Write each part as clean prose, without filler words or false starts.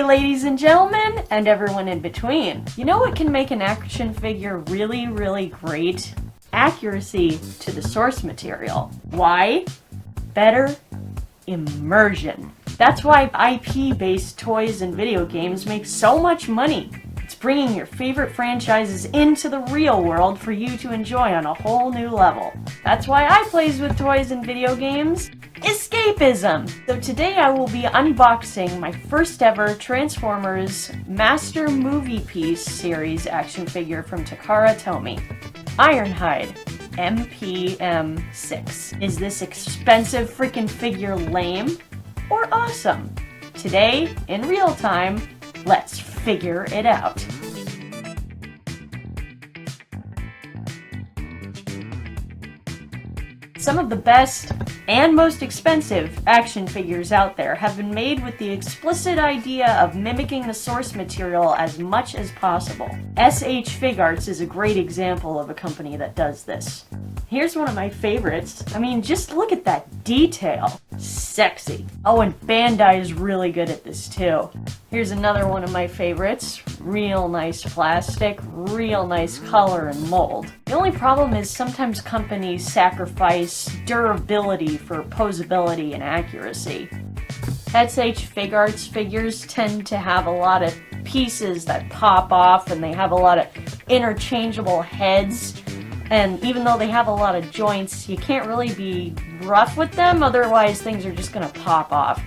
Hey ladies and gentlemen, and everyone in between. You know what can make an action figure really, really great? Accuracy to the source material. Why? Better immersion. That's why IP-based toys and video games make so much money. It's bringing your favorite franchises into the real world for you to enjoy on a whole new level. That's why I plays with toys and video games. Escapism! So today I will be unboxing my first ever Transformers Master Movie Piece series action figure from Takara Tomy. Ironhide. mpm6. Is this expensive freaking figure lame or awesome? Today, in real time, let's figure it out. Some of the best and most expensive action figures out there have been made with the explicit idea of mimicking the source material as much as possible. SH Figuarts is a great example of a company that does this. Here's one of my favorites. I mean, just look at that detail. Sexy. Oh, and Bandai is really good at this too. Here's another one of my favorites. Real nice plastic, real nice color and mold. The only problem is sometimes companies sacrifice durability for posability and accuracy. SH Figuarts figures tend to have a lot of pieces that pop off and they have a lot of interchangeable heads. And even though they have a lot of joints, you can't really be rough with them, otherwise things are just gonna pop off.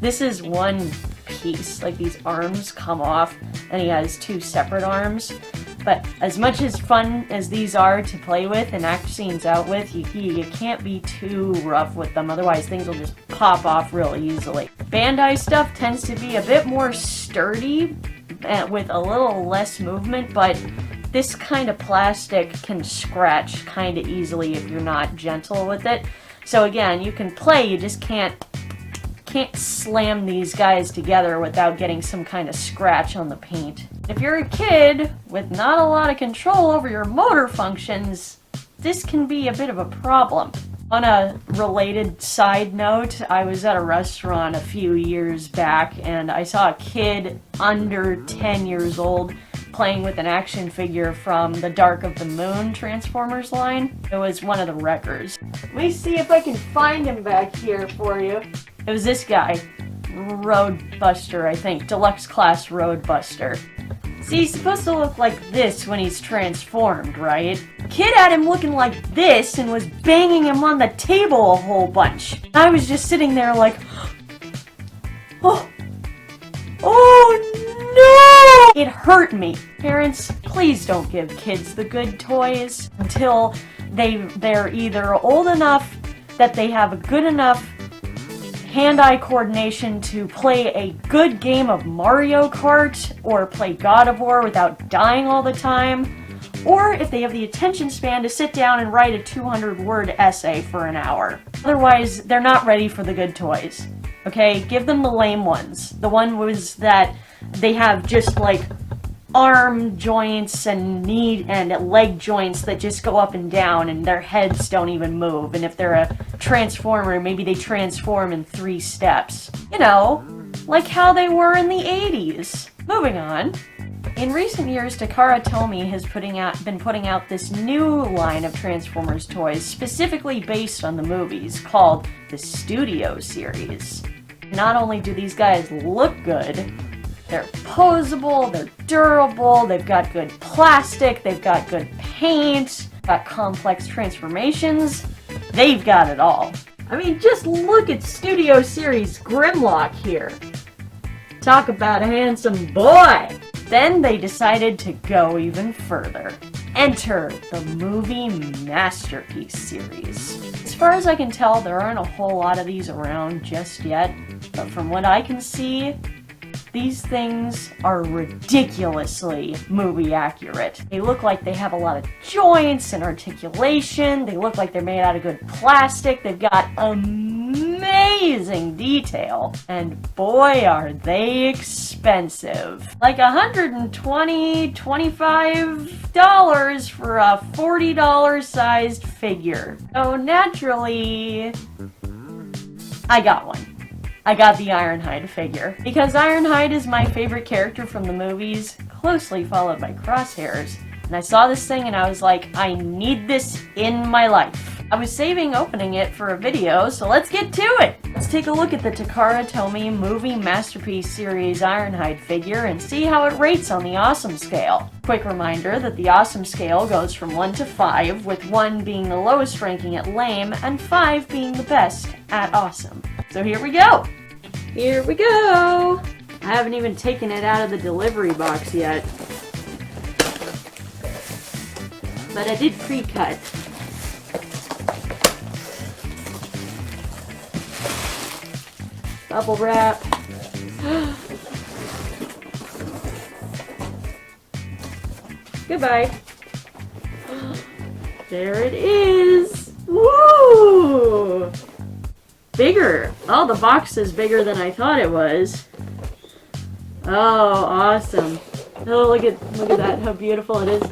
This is one piece, like these arms come off, and he has two separate arms. But as much as fun as these are to play with and act scenes out with, you can't be too rough with them, otherwise things will just pop off real easily. Bandai stuff tends to be a bit more sturdy, with a little less movement, but this kind of plastic can scratch kind of easily if you're not gentle with it. So again, you can play, you just can't slam these guys together without getting some kind of scratch on the paint. If you're a kid with not a lot of control over your motor functions, this can be a bit of a problem. On a related side note, I was at a restaurant a few years back and I saw a kid under 10 years old playing with an action figure from the Dark of the Moon Transformers line. It was one of the wreckers. Let me see if I can find him back here for you. It was this guy, Roadbuster, I think, Deluxe Class Roadbuster. See, he's supposed to look like this when he's transformed, right? Kid had him looking like this and was banging him on the table a whole bunch. I was just sitting there like, oh no! It hurt me. Parents, please don't give kids the good toys until they're either old enough that they have a good enough hand-eye coordination to play a good game of Mario Kart or play God of War without dying all the time, or if they have the attention span to sit down and write a 200-word essay for an hour. Otherwise, they're not ready for the good toys. Okay, give them the lame ones. The one was that they have just like arm joints and knee and leg joints that just go up and down and their heads don't even move. And if they're a transformer, maybe they transform in 3 steps. You know, like how they were in the 80s. Moving on. In recent years, Takara Tomy has been putting out this new line of Transformers toys specifically based on the movies called the Studio Series. Not only do these guys look good, they're posable, they're durable, they've got good plastic, they've got good paint, got complex transformations. They've got it all. I mean, just look at Studio Series Grimlock here. Talk about a handsome boy! Then they decided to go even further. Enter the Movie Masterpiece series. As far as I can tell, there aren't a whole lot of these around just yet, but from what I can see, these things are ridiculously movie accurate. They look like they have a lot of joints and articulation. They look like they're made out of good plastic. They've got amazing detail. And boy, are they expensive. Like $120, $25 for a $40 sized figure. So naturally, I got one. I got the Ironhide figure. Because Ironhide is my favorite character from the movies, closely followed by Crosshairs. And I saw this thing and I was like, I need this in my life. I was saving opening it for a video, so let's get to it! Let's take a look at the Takara Tomy Movie Masterpiece Series Ironhide figure and see how it rates on the Awesome scale. Quick reminder that the Awesome scale goes from 1 to 5, with 1 being the lowest ranking at lame, and 5 being the best at awesome. So here we go! Here we go! I haven't even taken it out of the delivery box yet. But I did pre-cut. Bubble wrap. Goodbye. There it is. Woo! Bigger. Oh, the box is bigger than I thought it was. Oh, awesome. Oh, look at that. How beautiful it is.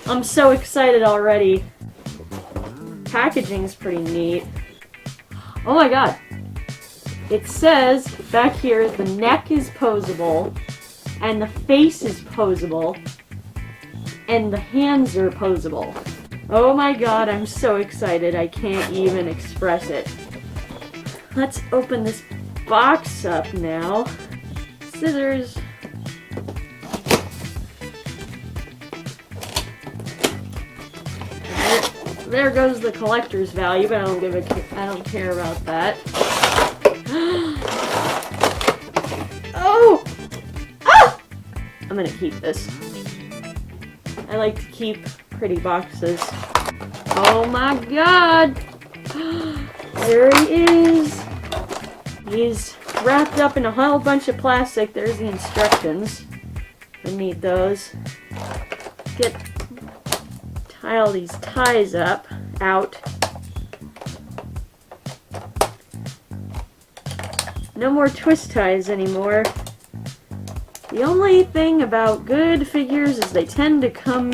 I'm so excited already. Packaging's pretty neat. Oh my god. It says back here the neck is posable, and the face is posable, and the hands are posable. Oh my god, I'm so excited. I can't even express it. Let's open this box up now. Scissors. There goes the collector's value, but I don't care about that. Oh! Ah! I'm gonna keep this. I like to keep pretty boxes. Oh my god! There he is! He's wrapped up in a whole bunch of plastic. There's the instructions. I need those. Tie all these ties out. No more twist ties anymore. The only thing about good figures is they tend to come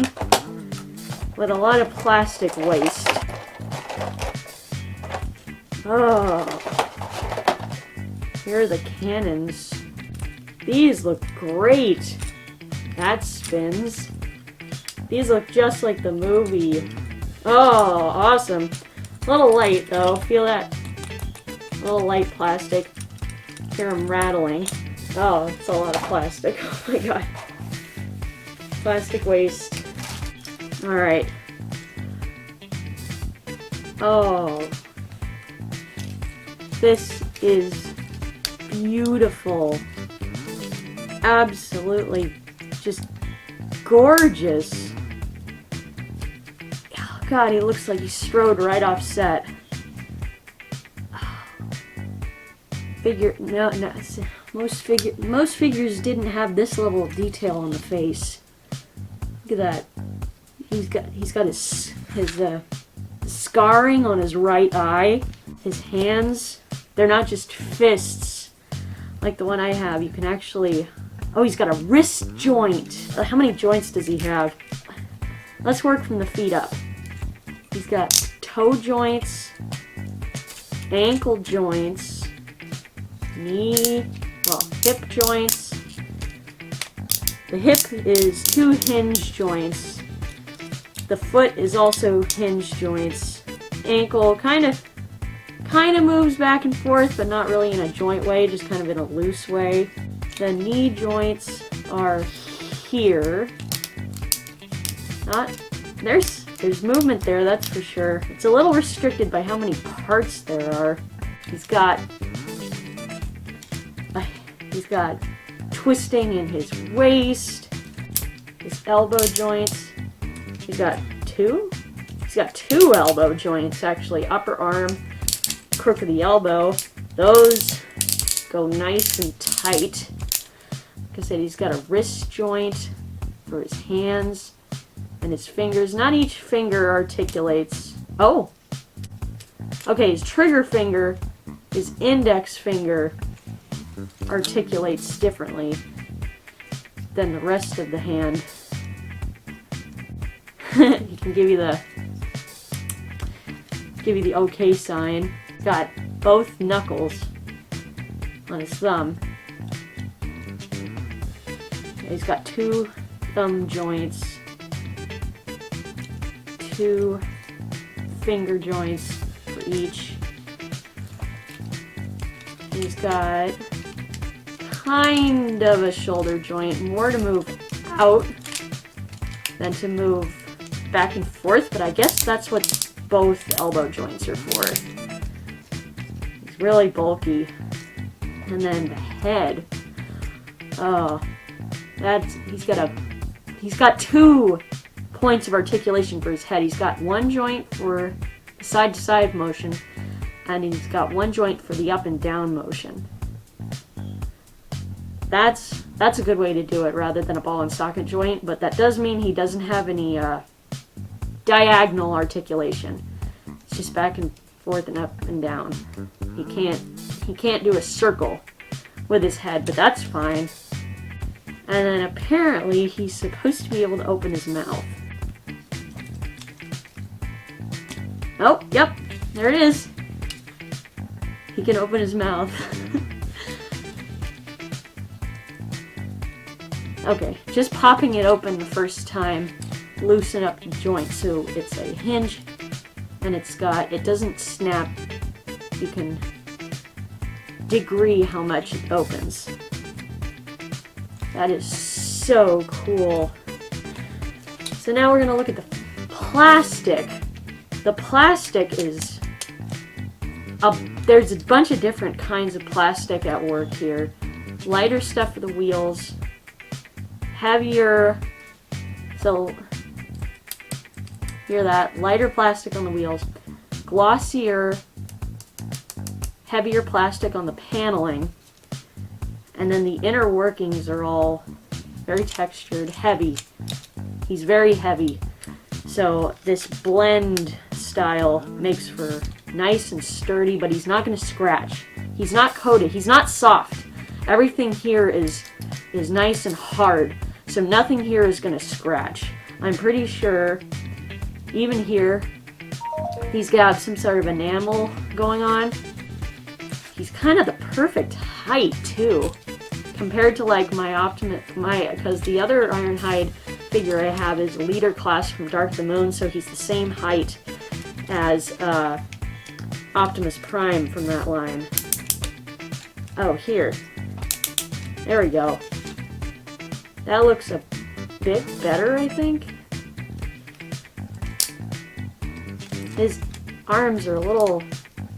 with a lot of plastic waste. Oh. Here are the cannons. These look great. That spins. These look just like the movie. Oh, awesome. A little light though. Feel that? A little light plastic. Hear them rattling. Oh, it's a lot of plastic. Oh my god. Plastic waste. Alright. Oh. This is beautiful. Absolutely just gorgeous. Oh god, he looks like he strode right off set. Most figures didn't have this level of detail on the face. Look at that. He's got his scarring on his right eye. His hands, they're not just fists like the one I have. You can actually... Oh, he's got a wrist joint. How many joints does he have? Let's work from the feet up. He's got toe joints, ankle joints, hip joints. The hip is 2 hinge joints. The foot is also hinge joints. Ankle kind of moves back and forth, but not really in a joint way, just kind of in a loose way. The knee joints are here. There's movement there, that's for sure. It's a little restricted by how many parts there are. He's got twisting in his waist, his elbow joints. He's got two elbow joints actually. Upper arm, crook of the elbow. Those go nice and tight. Like I said, he's got a wrist joint for his hands and his fingers. Not each finger articulates. Oh! Okay, his trigger finger, his index finger articulates differently than the rest of the hand. He can give you the okay sign. Got both knuckles. on his thumb. He's got 2 thumb joints, 2 finger joints for each. He's got kind of a shoulder joint, more to move out than to move back and forth, but I guess that's what both elbow joints are for. He's really bulky. And then the head. Oh, he's got 2 points of articulation for his head. He's got 1 joint for side-to-side motion, and he's got 1 joint for the up and down motion. That's a good way to do it rather than a ball and socket joint, but that does mean he doesn't have any diagonal articulation. It's just back and forth and up and down. He can't do a circle with his head, but that's fine. And then apparently he's supposed to be able to open his mouth. Oh, yep, there it is. He can open his mouth. Okay, just popping it open the first time, loosen up the joint so it's a hinge and it doesn't snap. You can degree how much it opens. That is so cool. So now we're going to look at the plastic. The plastic is there's a bunch of different kinds of plastic at work here. Lighter stuff for the wheels, heavier, so hear that, lighter plastic on the wheels, glossier, heavier plastic on the paneling, and then the inner workings are all very textured, heavy. He's very heavy. So this blend style makes for nice and sturdy, but he's not going to scratch. He's not coated. He's not soft. Everything here is nice and hard, so nothing here is going to scratch. I'm pretty sure even here he's got some sort of enamel going on. He's kind of the perfect height too, compared to like because the other Ironhide figure I have is a leader class from Dark of the Moon, so he's the same height as Optimus Prime from that line. Oh, here. There we go. That looks a bit better, I think. His arms are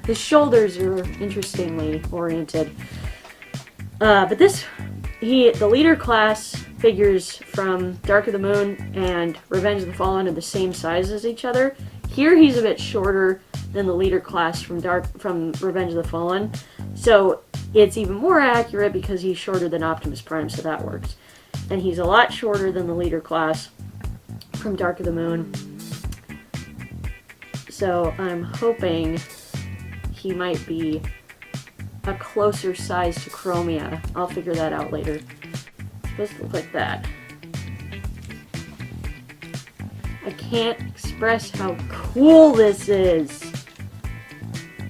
his shoulders are interestingly oriented. But the leader class figures from Dark of the Moon and Revenge of the Fallen are the same size as each other. Here he's a bit shorter than the leader class from Revenge of the Fallen, so it's even more accurate because he's shorter than Optimus Prime, so that works. And he's a lot shorter than the leader class from Dark of the Moon. So I'm hoping he might be a closer size to Chromia. I'll figure that out later. It's supposed to look like that. I can't express how cool this is.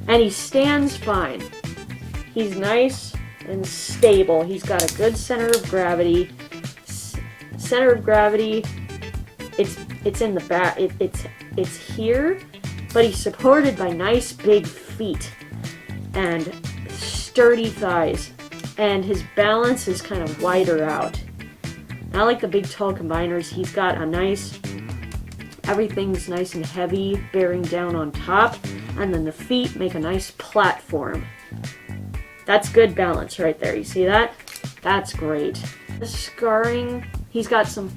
And he stands fine. He's nice and stable. He's got a good center of gravity. Center of gravity, it's in the back. It's here, but he's supported by nice big feet and sturdy thighs, and his balance is kind of wider out. Not like the big tall combiners. He's got a nice, everything's nice and heavy, bearing down on top, and then the feet make a nice platform. That's good balance right there. You see that? That's great. The scarring, he's got some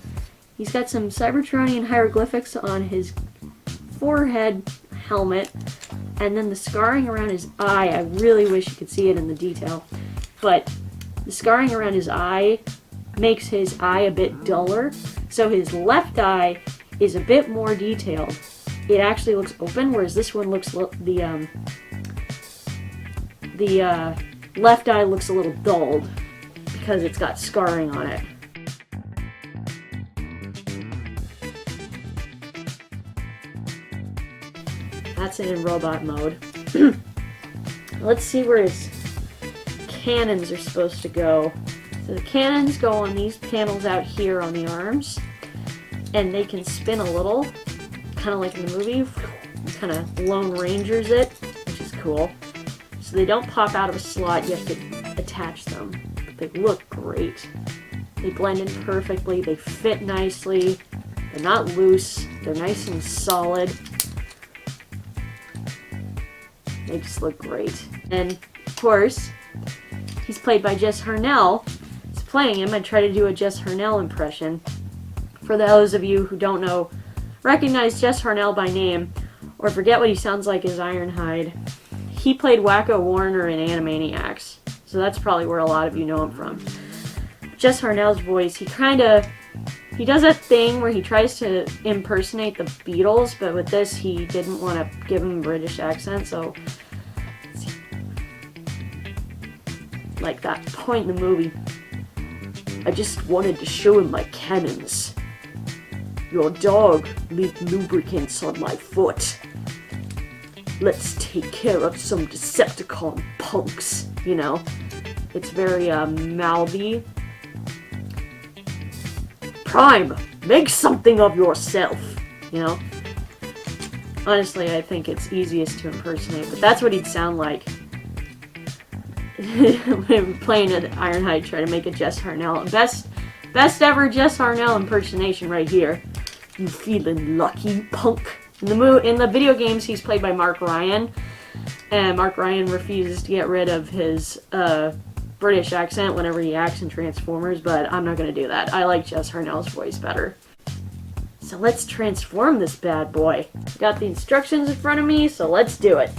Cybertronian hieroglyphics on his forehead helmet, and then the scarring around his eye. I really wish you could see it in the detail, but the scarring around his eye makes his eye a bit duller, so his left eye is a bit more detailed. It actually looks open, whereas this one looks the left eye looks a little dulled because it's got scarring on it. That's it in robot mode. Let's see where his cannons are supposed to go. So the cannons go on these panels out here on the arms, and they can spin a little, kind of like in the movie. Kind of Lone Rangers it, which is cool. So they don't pop out of a slot, you have to attach them. But they look great. They blend in perfectly, they fit nicely, they're not loose, they're nice and solid. They just look great. And, of course, he's played by Jess Harnell. He's playing him. I try to do a Jess Harnell impression. For those of you who don't know, recognize Jess Harnell by name, or forget what he sounds like as Ironhide, he played Wacko Warner in Animaniacs. So that's probably where a lot of you know him from. Jess Harnell's voice, he does a thing where he tries to impersonate the Beatles, but with this he didn't want to give him a British accent, so like that point in the movie, I just wanted to show him my cannons. Your dog leaked lubricants on my foot. Let's take care of some Decepticon punks, you know? It's very mouthy. Prime, make something of yourself, you know? Honestly, I think it's easiest to impersonate, but that's what he'd sound like. Playing an Ironhide, try to make a Jess Harnell. Best ever Jess Harnell impersonation right here. You feeling lucky, punk? In the video games, he's played by Mark Ryan, and Mark Ryan refuses to get rid of his British accent whenever he acts in Transformers, but I'm not going to do that. I like Jess Harnell's voice better. So let's transform this bad boy. Got the instructions in front of me, so let's do it.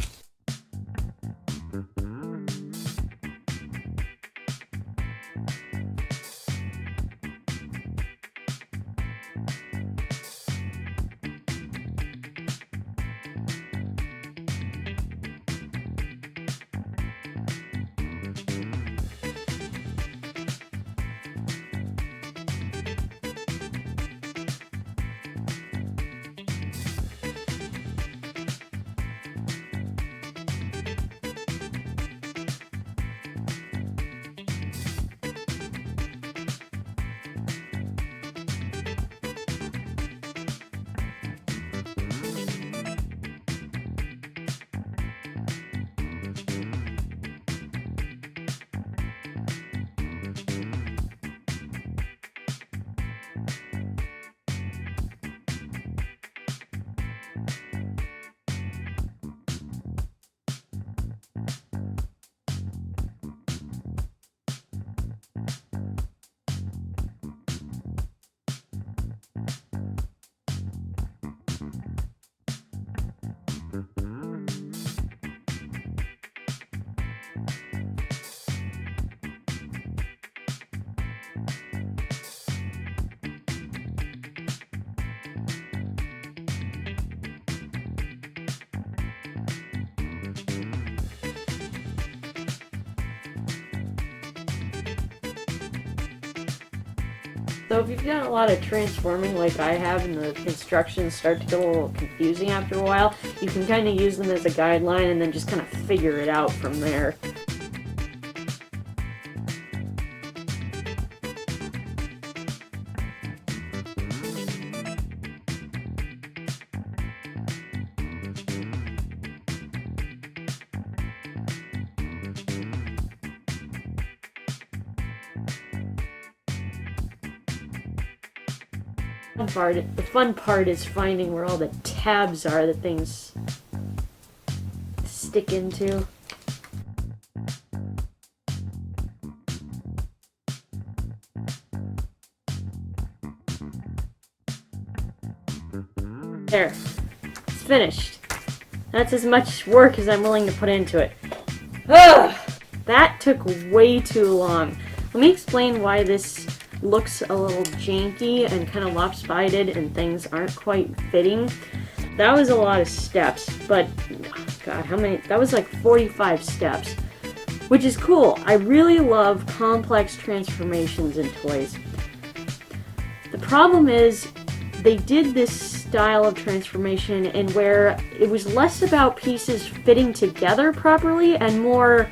So if you've done a lot of transforming like I have and the instructions start to get a little confusing after a while, you can kind of use them as a guideline and then just kind of figure it out from there. The fun part is finding where all the tabs are that things stick into. There. It's finished. That's as much work as I'm willing to put into it. Ugh! That took way too long. Let me explain why this looks a little janky and kind of lopsided and things aren't quite fitting. That was a lot of steps, but God, how many? That was like 45 steps, which is cool. I really love complex transformations in toys. The problem is they did this style of transformation in where it was less about pieces fitting together properly and more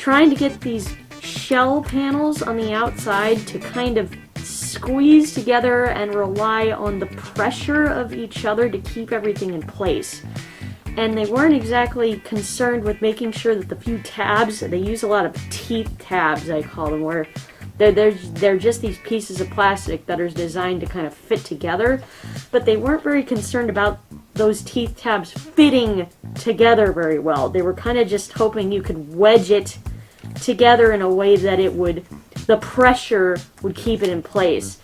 trying to get these shell panels on the outside to kind of squeeze together and rely on the pressure of each other to keep everything in place. And they weren't exactly concerned with making sure that the few tabs, they use a lot of teeth tabs, I call them, where they're just these pieces of plastic that are designed to kind of fit together, but they weren't very concerned about those teeth tabs fitting together very well. They were kind of just hoping you could wedge it together in a way that it would, the pressure would keep it in place.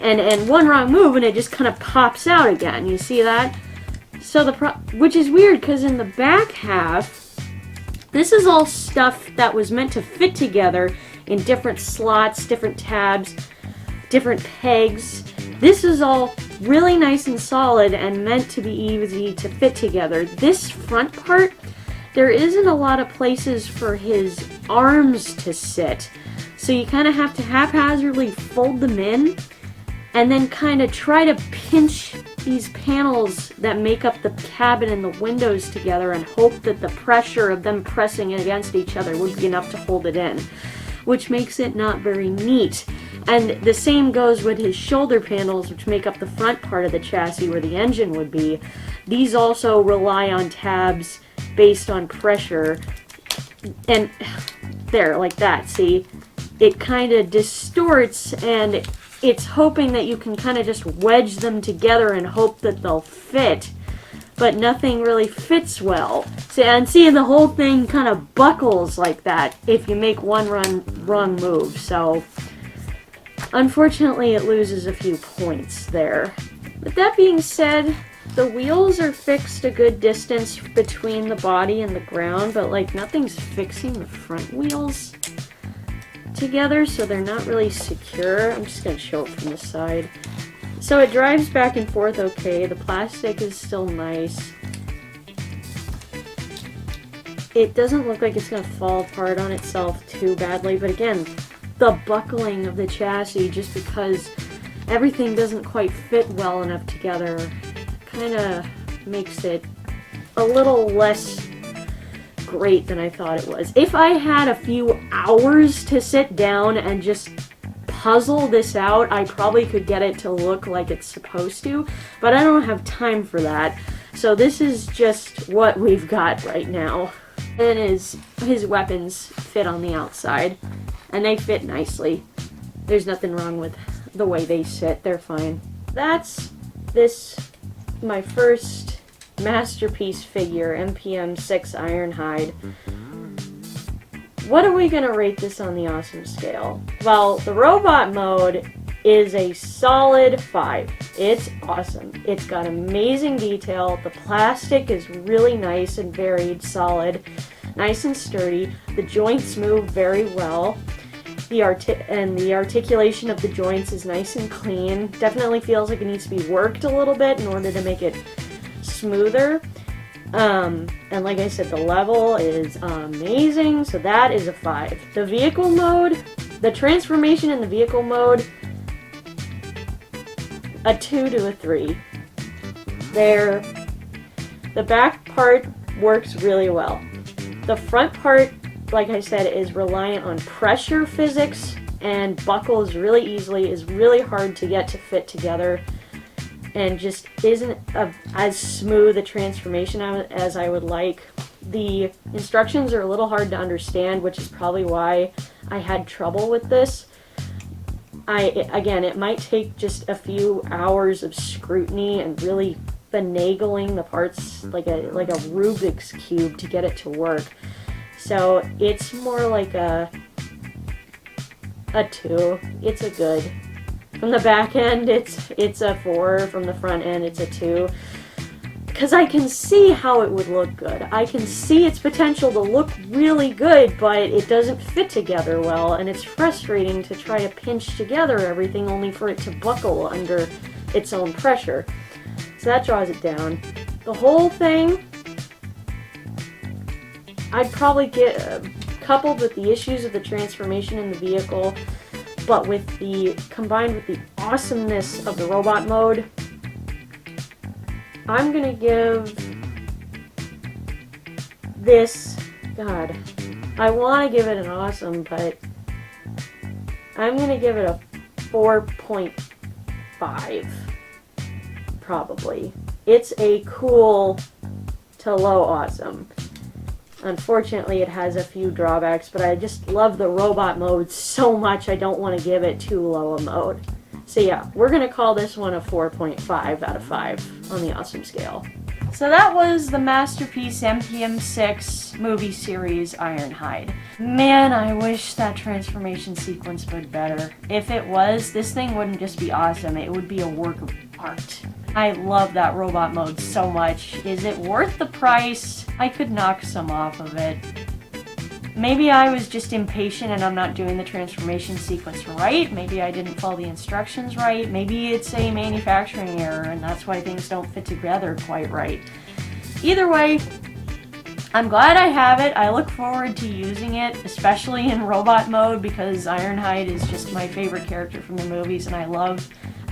And one wrong move and it just kind of pops out again. You see that? So which is weird because in the back half, this is all stuff that was meant to fit together in different slots, different tabs, different pegs. This is all really nice and solid and meant to be easy to fit together. This front part, there isn't a lot of places for his arms to sit. So you kind of have to haphazardly fold them in and then kind of try to pinch these panels that make up the cabin and the windows together and hope that the pressure of them pressing against each other would be enough to hold it in, which makes it not very neat. And the same goes with his shoulder panels, which make up the front part of the chassis where the engine would be. These also rely on tabs based on pressure. And there, like that, see? It kind of distorts, and it's hoping that you can kind of just wedge them together and hope that they'll fit, but nothing really fits well. And see, the whole thing kind of buckles like that if you make one wrong move. So unfortunately it loses a few points there. With that being said, the wheels are fixed a good distance between the body and the ground, but like nothing's fixing the front wheels together, so they're not really secure. I'm just going to show it from the side. So it drives back and forth okay. The plastic is still nice. It doesn't look like it's going to fall apart on itself too badly, but again, the buckling of the chassis, just because everything doesn't quite fit well enough together, kind of makes it a little less great than I thought it was. If I had a few hours to sit down and just puzzle this out, I probably could get it to look like it's supposed to, but I don't have time for that. So this is just what we've got right now. And his weapons fit on the outside, and they fit nicely. There's nothing wrong with the way they sit. They're fine. That's my first masterpiece figure, mpm6 Ironhide. What are we gonna rate this on the awesome scale? Well, the robot mode is a solid 5. It's awesome. It's got amazing detail. The plastic is really nice and varied, solid, nice and sturdy. The joints move very well. The articulation of the joints is nice and clean. Definitely feels like it needs to be worked a little bit in order to make it smoother. And like I said, the level is amazing, so that is a 5. The vehicle mode, the transformation in the vehicle mode, a 2 to a 3. The back part works really well. The front part, like I said, is reliant on pressure physics and buckles really easily, is really hard to get to fit together, and just isn't as smooth a transformation as I would like. The instructions are a little hard to understand, which is probably why I had trouble with this. Again, it might take just a few hours of scrutiny and really finagling the parts like a Rubik's Cube to get it to work. So it's more like a 2. It's a good. From the back end, it's a 4. From the front end, it's a 2. Because I can see how it would look good. I can see its potential to look really good, but it doesn't fit together well, and it's frustrating to try to pinch together everything only for it to buckle under its own pressure. So that draws it down. The whole thing, I'd probably get, coupled with the issues of the transformation in the vehicle, but combined with the awesomeness of the robot mode, I'm gonna give this, God, I want to give it an awesome, but I'm going to give it a 4.5. Probably. It's a cool to low awesome. Unfortunately, it has a few drawbacks, but I just love the robot mode so much I don't want to give it too low a mode. So yeah, we're going to call this one a 4.5 out of 5 on the awesome scale. So that was the masterpiece mpm6 movie series Ironhide. Man, I wish that transformation sequence would better. If it was, this thing wouldn't just be awesome, it would be a work of art. I love that robot mode so much. Is it worth the price? I could knock some off of it. Maybe I was just impatient and I'm not doing the transformation sequence right. Maybe I didn't follow the instructions right. Maybe it's a manufacturing error and that's why things don't fit together quite right. Either way, I'm glad I have it. I look forward to using it, especially in robot mode, because Ironhide is just my favorite character from the movies, and I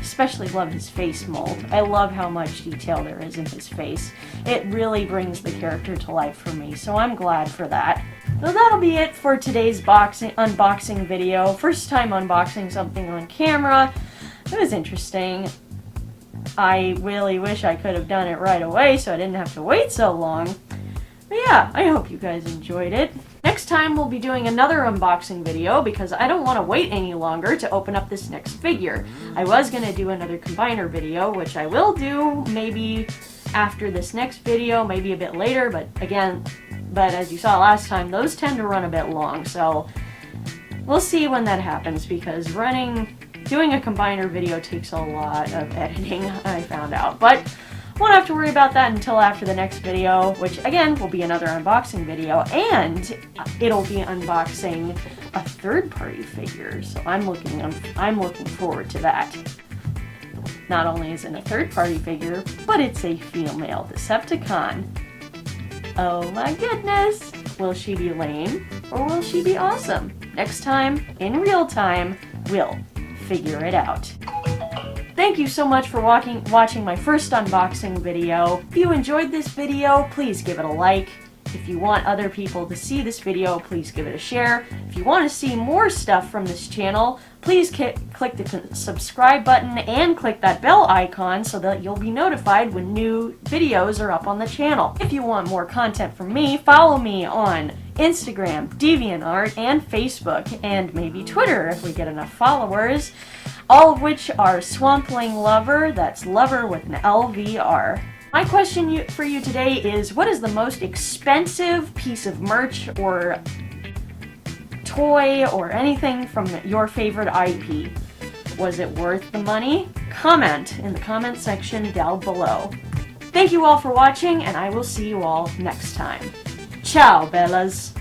especially love his face mold. I love how much detail there is in his face. It really brings the character to life for me, so I'm glad for that. So that'll be it for today's unboxing video. First time unboxing something on camera. It was interesting. I really wish I could have done it right away so I didn't have to wait so long. But yeah, I hope you guys enjoyed it. Next time we'll be doing another unboxing video because I don't want to wait any longer to open up this next figure. I was going to do another combiner video, which I will do maybe after this next video, maybe a bit later, but as you saw last time, those tend to run a bit long, so we'll see when that happens because doing a combiner video takes a lot of editing, I found out, but won't have to worry about that until after the next video, which again will be another unboxing video, and it'll be unboxing a third-party figure, so I'm looking forward to that. Not only is it a third-party figure, but it's a female Decepticon. Oh my goodness! Will she be lame, or will she be awesome? Next time, in real time, we'll figure it out. Thank you so much for watching my first unboxing video. If you enjoyed this video, please give it a like. If you want other people to see this video, please give it a share. If you want to see more stuff from this channel, please click the subscribe button and click that bell icon so that you'll be notified when new videos are up on the channel. If you want more content from me, follow me on Instagram, DeviantArt, and Facebook, and maybe Twitter if we get enough followers. All of which are Swampling Lover, that's lover with an LVR. My question for you today is, what is the most expensive piece of merch or toy or anything from your favorite IP? Was it worth the money? Comment in the comment section down below. Thank you all for watching, and I will see you all next time. Ciao, Bellas!